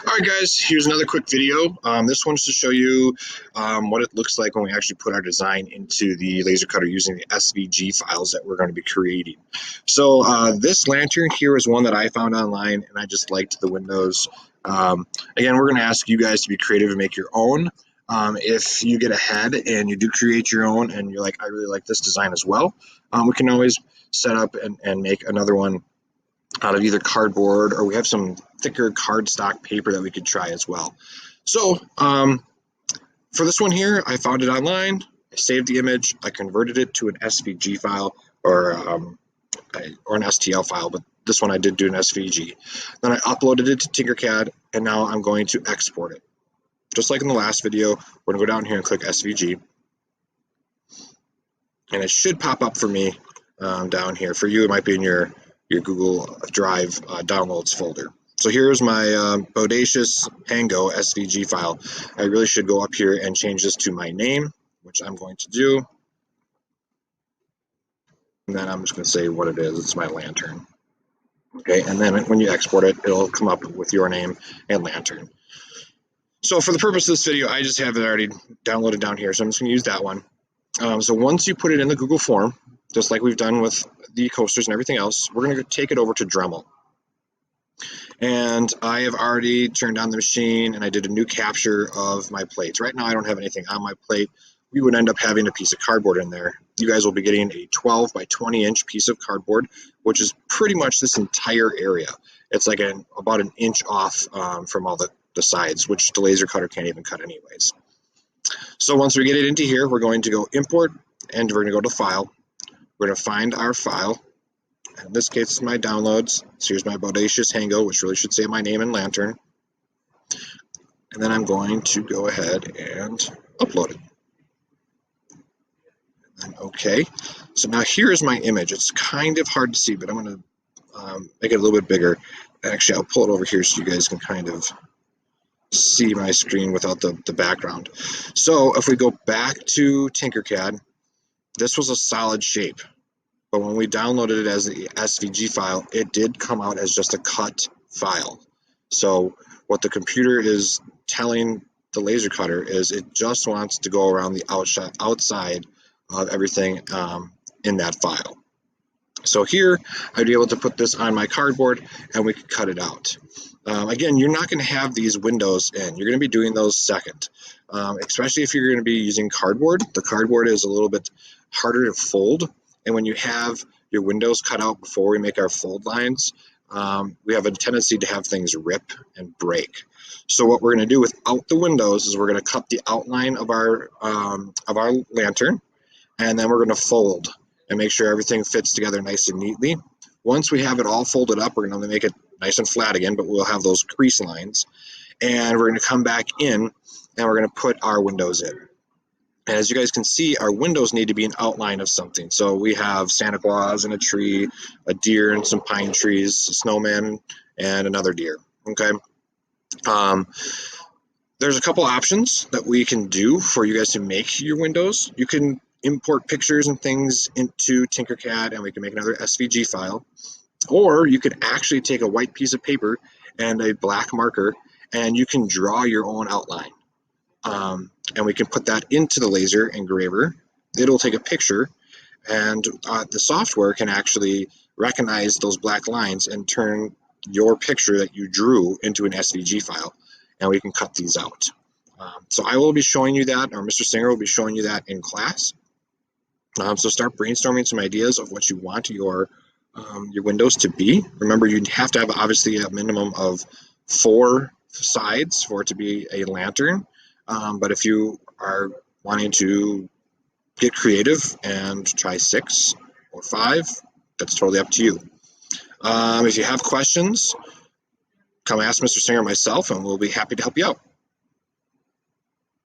Alright guys, here's another quick video. This one's to show you what it looks like when we actually put our design into the laser cutter using the SVG files that we're going to be creating. So this lantern here is one that I found online and I just liked the windows. Again, we're going to ask you guys to be creative and make your own. If you get ahead and you do create your own and you're like, I really like this design as well, we can always set up and make another one out of either cardboard, or we have some thicker cardstock paper that we could try as well. So for this one here, I found it online, I saved the image, I converted it to an SVG file or an STL file, but this one I did do an SVG. Then I uploaded it to Tinkercad, and now I'm going to export it. Just like in the last video, we're going to go down here and click SVG, and it should pop up for me down here. For you, it might be in your Google Drive downloads folder. So here's my Bodacious Hango SVG file. I really should go up here and change this to my name, which I'm going to do. And then I'm just going to say what it is. It's my lantern. Okay, and then when you export it, it'll come up with your name and lantern. So for the purpose of this video, I just have it already downloaded down here, so I'm just going to use that one. So once you put it in the Google form, just like we've done with the coasters and everything else, we're going to take it over to Dremel. And I have already turned on the machine and I did a new capture of my plates. Right now I don't have anything on my plate. We would end up having a piece of cardboard in there. You guys will be getting a 12 by 20 inch piece of cardboard, which is pretty much this entire area. It's like about an inch off from all the sides, which the laser cutter can't even cut anyways. So once we get it into here, we're going to go import, and we're going to go to File. We're going to find our file. In this case, it's my downloads. So here's my Bodacious Hango, which really should say my name and lantern. And then I'm going to go ahead and upload it. And okay. So now here's my image. It's kind of hard to see, but I'm going to make it a little bit bigger. Actually, I'll pull it over here so you guys can kind of see my screen without the background. So if we go back to Tinkercad, this was a solid shape. But when we downloaded it as the SVG file, it did come out as just a cut file. So what the computer is telling the laser cutter is it just wants to go around the outside of everything in that file. So here, I'd be able to put this on my cardboard and we could cut it out. Again, you're not going to have these windows in. You're going to be doing those second, especially if you're going to be using cardboard. The cardboard is a little bit harder to fold. And when you have your windows cut out before we make our fold lines, we have a tendency to have things rip and break. So what we're going to do without the windows is we're going to cut the outline of our lantern, and then we're going to fold and make sure everything fits together nice and neatly. Once we have it all folded up, we're going to make it nice and flat again, but we'll have those crease lines. And we're going to come back in and we're going to put our windows in. And as you guys can see, our windows need to be an outline of something. So we have Santa Claus and a tree, a deer and some pine trees, a snowman, and another deer. Okay. There's a couple options that we can do for you guys to make your windows. You can import pictures and things into Tinkercad, and we can make another SVG file. Or you could actually take a white piece of paper and a black marker, and you can draw your own outline. And we can put that into the laser engraver. It'll take a picture, and the software can actually recognize those black lines and turn your picture that you drew into an SVG file, and we can cut these out. So I will be showing you that, or Mr. Singer will be showing you that in class. So start brainstorming some ideas of what you want your windows to be. Remember, you have to have obviously a minimum of 4 sides for it to be a lantern. But if you are wanting to get creative and try 6 or 5, that's totally up to you. If you have questions, come ask Mr. Singer or myself, and we'll be happy to help you out.